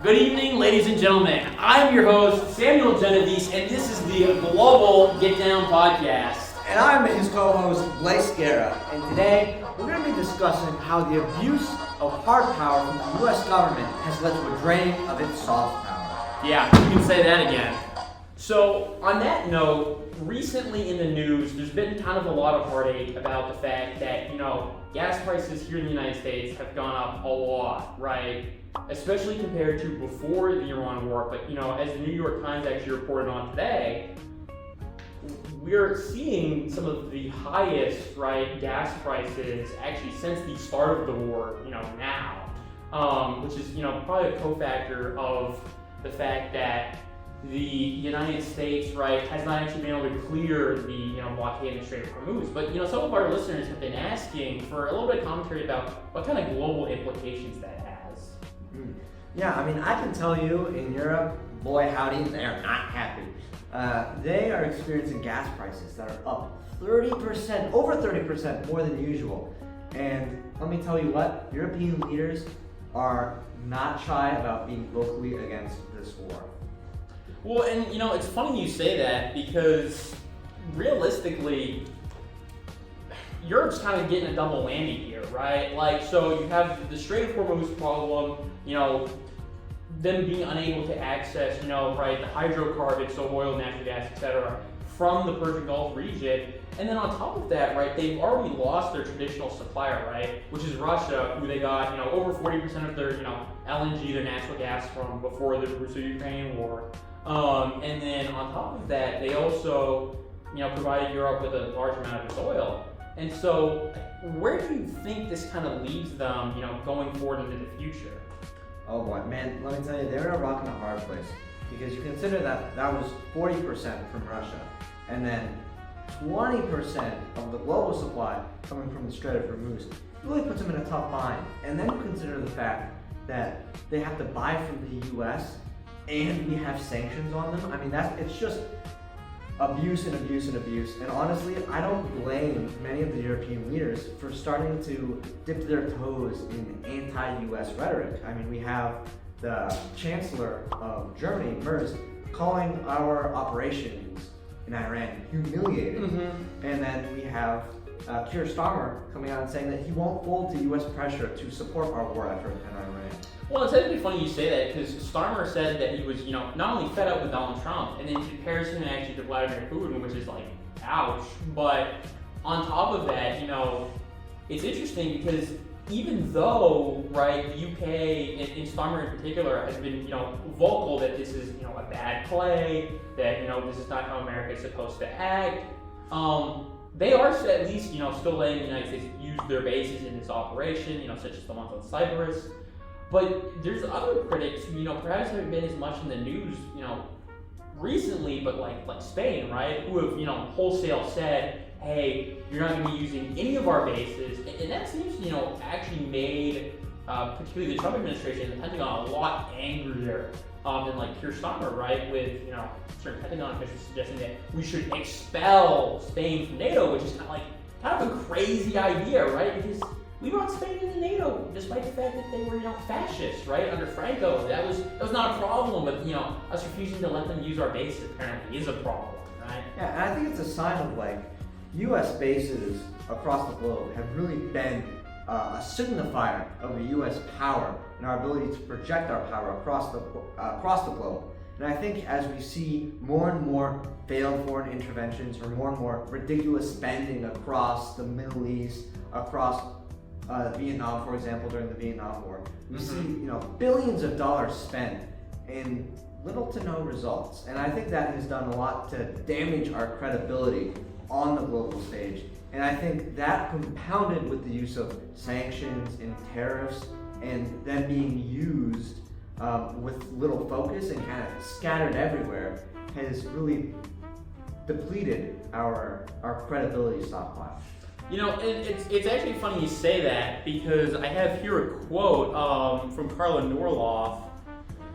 Good evening, ladies and gentlemen. I'm your host, Samuel Genovese, and this is the Global Get Down Podcast. And I'm his co-host, Blaise Guerra. And today, we're going to be discussing how the abuse of hard power from the U.S. government has led to a draining of its soft power. Yeah, you can say that again. So, on that note, recently in the news, there's been kind of a lot of heartache about the fact that, gas prices here in the United States have gone up a lot, right? Especially compared to before the Iran war. But, as the New York Times actually reported on today, we're seeing some of the highest, gas prices actually since the start of the war, now, which is, probably a cofactor of the fact that the United States, has not actually been able to clear the, blockade in the Strait of Hormuz. But, some of our listeners have been asking for a little bit of commentary about what kind of global implications that has. Yeah, I can tell you in Europe, boy howdy, they are not happy. They are experiencing gas prices that are up 30%, over 30% more than usual. And let me tell you what, European leaders are not shy about being vocally against this war. Well, and it's funny you say that because realistically, Europe's kind of getting a double whammy here, right? So you have the Strait of Hormuz problem, them being unable to access, the hydrocarbons, so oil, natural gas, etc., from the Persian Gulf region. And then on top of that, they've already lost their traditional supplier, which is Russia, who they got, over 40% of their, LNG, their natural gas from before the Russia-Ukraine war. And then on top of that, they also, provided Europe with a large amount of its oil. And so, where do you think this kind of leaves them, going forward into the future? Oh boy, man, let me tell you, they're in a rock and a hard place. Because you consider that was 40% from Russia, and then 20% of the global supply coming from the Strait of Hormuz. It really puts them in a tough bind. And then you consider the fact that they have to buy from the US, and we have sanctions on them. It's just abuse and abuse and abuse. And honestly, I don't blame many of the European leaders for starting to dip their toes in anti-US rhetoric. We have the Chancellor of Germany, Merz, calling our operations in Iran humiliating. Mm-hmm. And then we have Keir Starmer coming out and saying that he won't fold to US pressure to support our war effort in Iran. Well, it's actually funny you say that because Starmer said that he was, not only fed up with Donald Trump, and then he compares him actually to Vladimir Putin, which is like, ouch. But on top of that, it's interesting because even though, the UK, and Starmer in particular, has been, vocal that this is, a bad play, that, this is not how America is supposed to act, they are at least, still letting the United States use their bases in this operation, such as the ones on Cyprus. But there's other critics who, perhaps haven't been as much in the news, recently, but like Spain, who have, wholesale said, hey, you're not going to be using any of our bases. And that seems, actually made, particularly the Trump administration and the Pentagon, a lot angrier than Keir Starmer, with, certain Pentagon officials suggesting that we should expel Spain from NATO, which is kind of a crazy idea, Because we brought Spain into NATO, despite the fact that they were, fascists, under Franco. That was not a problem, but us refusing to let them use our bases apparently is a problem, right? Yeah, and I think it's a sign of U.S. bases across the globe have really been a signifier of a U.S. power and our ability to project our power across the globe. And I think as we see more and more failed foreign interventions or more ridiculous spending across the Middle East, across Vietnam, for example, during the Vietnam War, we see billions of dollars spent in little to no results. And I think that has done a lot to damage our credibility on the global stage. And I think that compounded with the use of sanctions and tariffs and them being used with little focus and kind of scattered everywhere has really depleted our credibility stockpile. It's actually funny you say that because I have here a quote from Carla Norloff,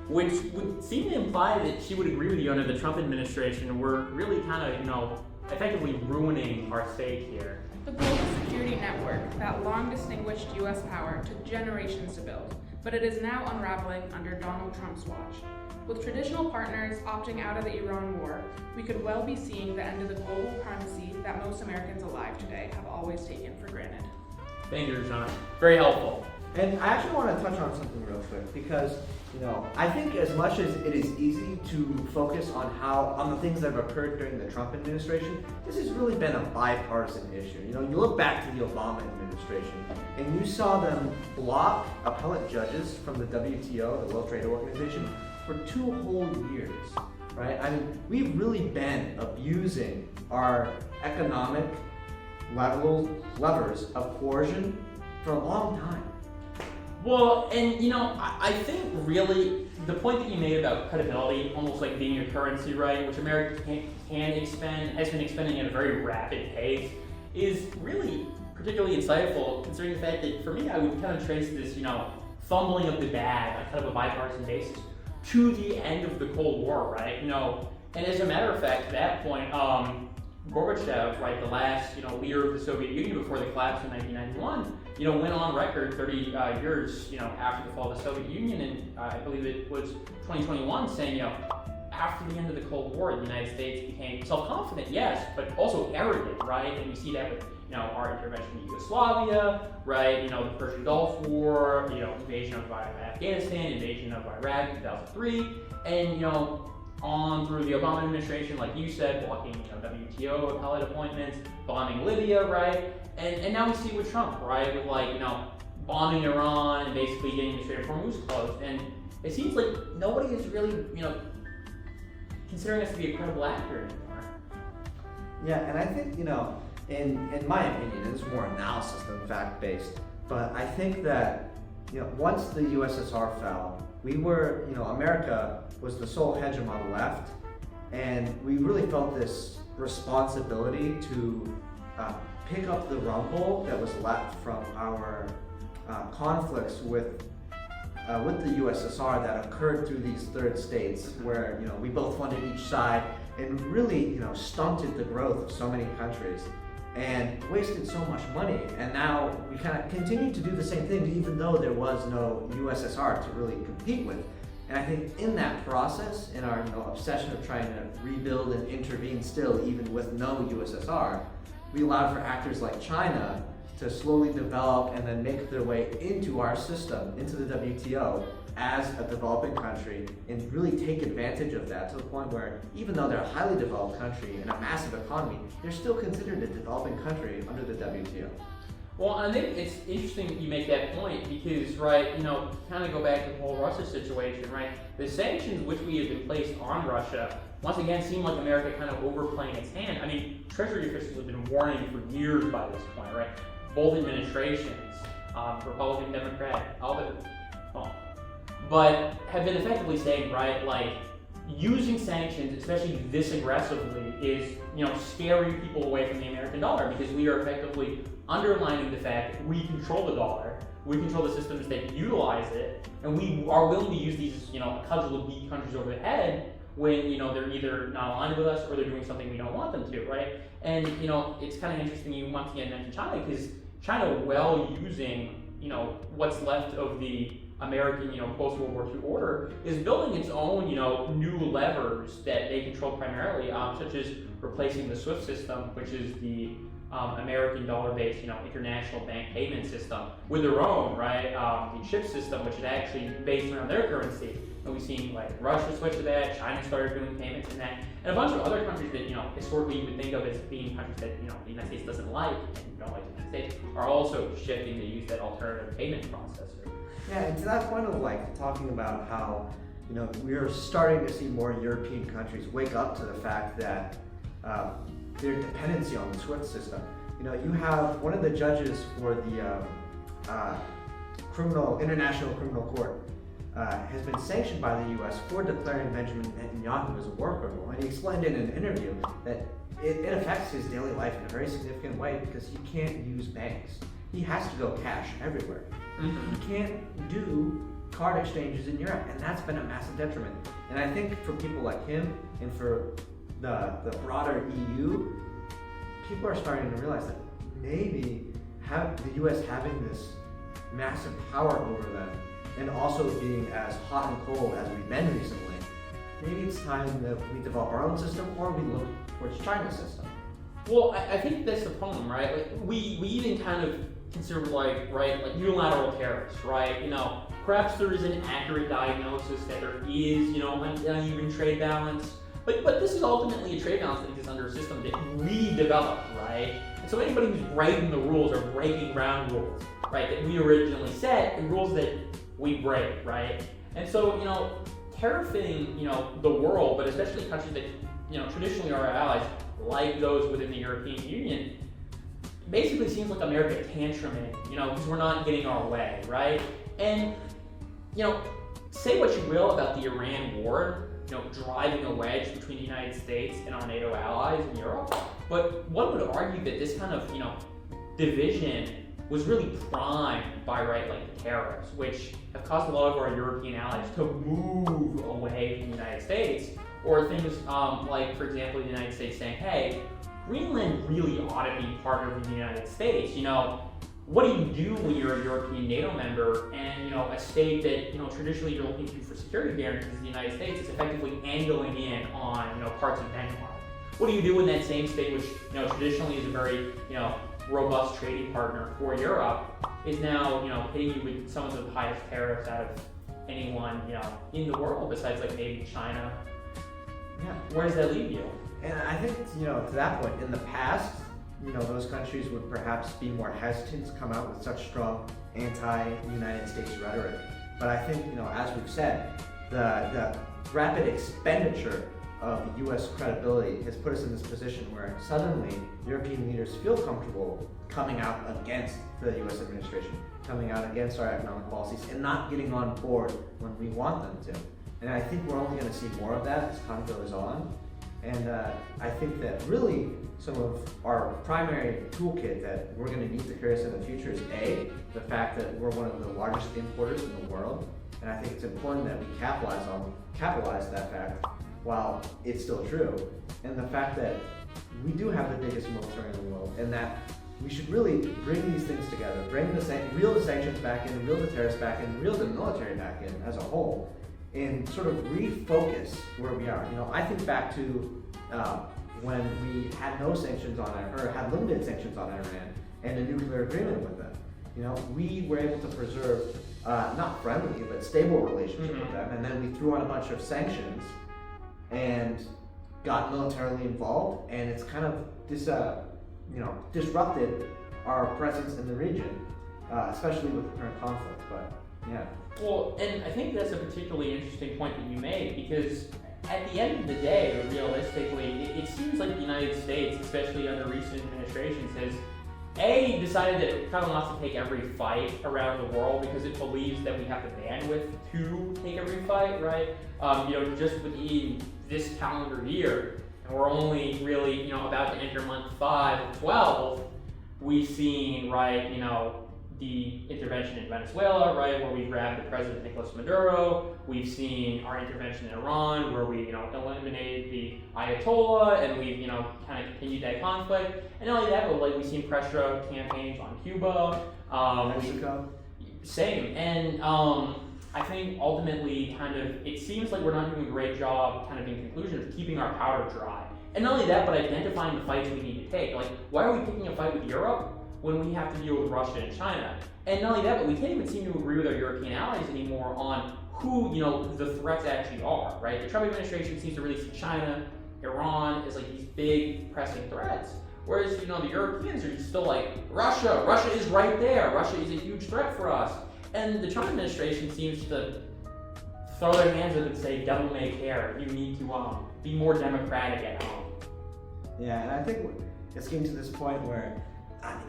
which would seem to imply that she would agree with you under the Trump administration. We're really kind of, effectively ruining our state here. The global security network that long distinguished U.S. power took generations to build. but it is now unraveling under Donald Trump's watch. With traditional partners opting out of the Iran war, we could well be seeing the end of the global primacy that most Americans alive today have always taken for granted. Thank you, John. Very helpful. And I actually want to touch on something real quick because, I think as much as it is easy to focus on the things that have occurred during the Trump administration, this has really been a bipartisan issue. You look back to the Obama administration and you saw them block appellate judges from the WTO, the World Trade Organization, for 2 whole years, right? I mean, we've really been abusing our economic levers of coercion for a long time. Well, and I think really the point that you made about credibility, almost like being a currency, right, which America can expend, has been expending at a very rapid pace, is really particularly insightful, considering the fact that for me, I would kind of trace this, fumbling of the bag on kind of a bipartisan basis to the end of the Cold War, right? And as a matter of fact, at that point, Gorbachev, right, the last, leader of the Soviet Union before the collapse in 1991, went on record 30 years, after the fall of the Soviet Union, and I believe it was 2021, saying, after the end of the Cold War, the United States became self-confident, yes, but also arrogant, right? And we see that with, our intervention in Yugoslavia, right? The Persian Gulf War, invasion of Afghanistan, invasion of Iraq in 2003, and, on through the Obama administration, like you said, blocking WTO appellate appointments, bombing Libya, right? And now we see with Trump, right? With bombing Iran and basically getting the Strait of Hormuz closed. And it seems like nobody is really, considering us to be a credible actor anymore. Yeah, and I think, in my opinion, it's more analysis than fact-based, but I think that, once the USSR fell, we were, America was the sole hegemon left, and we really felt this responsibility to pick up the rumble that was left from our conflicts with the USSR that occurred through these third states, where we both funded each side and really stunted the growth of so many countries and wasted so much money. And now we kind of continue to do the same thing, even though there was no USSR to really compete with. And I think in that process, in our obsession of trying to rebuild and intervene still, even with no USSR, we allowed for actors like China to slowly develop and then make their way into our system, into the WTO, as a developing country, and really take advantage of that to the point where even though they're a highly developed country and a massive economy, they're still considered a developing country under the WTO. Well, I think it's interesting that you make that point because, right, kind of go back to the whole Russia situation, right? The sanctions which we have been placed on Russia, once again, seem like America kind of overplaying its hand. I mean, Treasury officials have been warning for years by this point, right? Both administrations, Republican, Democrat, but have been effectively saying, right, using sanctions, especially this aggressively, is, scaring people away from the American dollar because we are effectively underlining the fact that we control the dollar, we control the systems that utilize it, and we are willing to use these, a cudgel to beat countries over the head when, they're either not aligned with us or they're doing something we don't want them to, right? And, it's kind of interesting you once again mentioned China because China, using, what's left of the American, post-World War II order, is building its own, new levers that they control primarily, such as replacing the SWIFT system, which is the American dollar-based, international bank payment system, with their own, right? The CHIPS system, which is actually based around their currency. And we've seen Russia switch to that, China started doing payments in that, and a bunch of other countries that historically you would think of as being countries that the United States doesn't like and don't like the United States are also shifting to use that alternative payment processor. Yeah, and to that point of talking about how we're starting to see more European countries wake up to the fact that their dependency on the SWIFT system. You have one of the judges for the International Criminal Court has been sanctioned by the U.S. for declaring Benjamin Netanyahu as a war criminal, and he explained in an interview that it affects his daily life in a very significant way because he can't use banks. He has to go cash everywhere. Mm-hmm. He can't do card exchanges in Europe, and that's been a massive detriment. And I think for people like him and for the broader EU, people are starting to realize that maybe the U.S. having this massive power over them and also being as hot and cold as we've been recently, maybe it's time that we develop our own system or we look towards China's system. Well, I think that's the problem, right? Like we even kind of consider like unilateral tariffs, right? Perhaps there is an accurate diagnosis that there is, an uneven trade balance. But this is ultimately a trade balance that exists under a system that we developed, right? And so anybody who's breaking the rules are breaking ground rules, right? That we originally set and rules that we break, right? And so, tariffing, the world, but especially countries that, traditionally are our allies, like those within the European Union, basically seems like America tantruming, because we're not getting our way, right? And, say what you will about the Iran war, driving a wedge between the United States and our NATO allies in Europe, but one would argue that this kind of, division was really primed by, the tariffs, which have caused a lot of our European allies to move away from the United States, or things like, for example, the United States saying, hey, Greenland really ought to be partnered with the United States. What do you do when you're a European NATO member and, a state that, traditionally you're looking to for security guarantees in the United States is effectively angling in on, parts of Denmark? What do you do when that same state, which, traditionally is a very, robust trading partner for Europe, is now, hitting you with some of the highest tariffs out of anyone, in the world besides like maybe China? Yeah. Where does that leave you? And I think, to that point, in the past, those countries would perhaps be more hesitant to come out with such strong anti-United States rhetoric. But I think, as we've said, the rapid expenditure of U.S. credibility has put us in this position where suddenly European leaders feel comfortable coming out against the U.S. administration, coming out against our economic policies, and not getting on board when we want them to. And I think we're only going to see more of that as time goes on. And I think that really some of our primary toolkit that we're going to need to carry us in the future is A, the fact that we're one of the largest importers in the world. And I think it's important that we capitalize that fact while it's still true. And the fact that we do have the biggest military in the world, and that we should really bring these things together, reel the sanctions back in, reel the tariffs back in, reel the military back in as a whole, and sort of refocus where we are. I think back to when we had no sanctions on Iran, or had limited sanctions on Iran, and a nuclear agreement with them. We were able to preserve not friendly but stable relationship with them, and then we threw on a bunch of sanctions and got militarily involved, and it's kind of disrupted our presence in the region, especially with the current conflict. But yeah. Well, and I think that's a particularly interesting point that you made, because at the end of the day, realistically, it seems like the United States, especially under recent administrations, has decided that it kind of wants to take every fight around the world because it believes that we have the bandwidth to take every fight, right? Just within this calendar year, and we're only really, about to enter month 5 of 12, we've seen, right, the intervention in Venezuela, right, where we grabbed the president Nicolas Maduro. We've seen our intervention in Iran, where we, eliminated the Ayatollah, and we've, kind of continued that conflict. And not only that, but we've seen pressure campaigns on Cuba, Mexico. Same. And I think ultimately, it seems like we're not doing a great job, kind of in conclusion, of keeping our powder dry. And not only that, but identifying the fights we need to take. Like, why are we picking a fight with Europe when we have to deal with Russia and China? And not only that, but we can't even seem to agree with our European allies anymore on who, the threats actually are, right? The Trump administration seems to really see China, Iran as like these big pressing threats. Whereas, the Europeans are still like, Russia is right there. Russia is a huge threat for us. And the Trump administration seems to throw their hands up and say, devil may care. You need to be more democratic at home. Yeah, and I think it's getting to this point where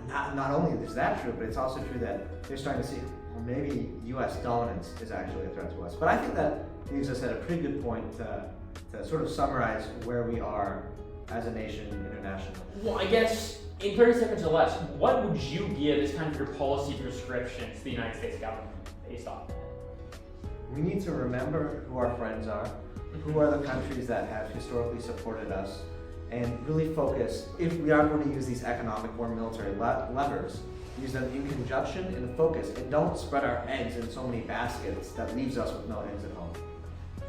not only is that true, but it's also true that they're starting to see, well, maybe U.S. dominance is actually a threat to us. But I think that leaves us at a pretty good point to sort of summarize where we are as a nation internationally. Well, I guess in 30 seconds or less, what would you give as kind of your policy prescription to the United States government based off that? We need to remember who our friends are, who are the countries that have historically supported us, and really focus, if we are going to use these economic or military levers, use them in conjunction and focus, and don't spread our eggs in so many baskets that leaves us with no eggs at home.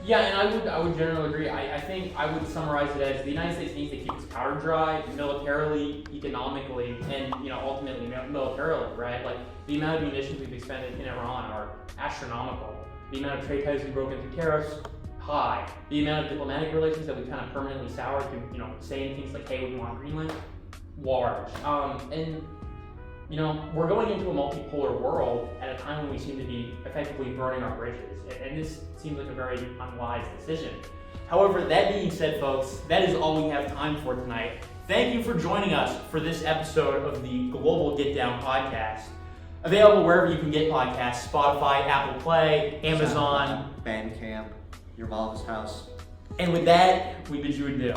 Yeah, and I would generally agree. I think I would summarize it as the United States needs to keep its powder dry, militarily, economically, and ultimately militarily, right? Like the amount of munitions we've expended in Iran are astronomical. The amount of trade ties we've broken through tariffs, high. The amount of diplomatic relations that we've kind of permanently soured through, saying things like, hey, we want Greenland, large. And we're going into a multipolar world at a time when we seem to be effectively burning our bridges. And this seems like a very unwise decision. However, that being said, folks, that is all we have time for tonight. Thank you for joining us for this episode of the Global Get Down podcast. Available wherever you can get podcasts: Spotify, Apple Play, Amazon, Bandcamp, your mom's house. And with that, we bid you adieu.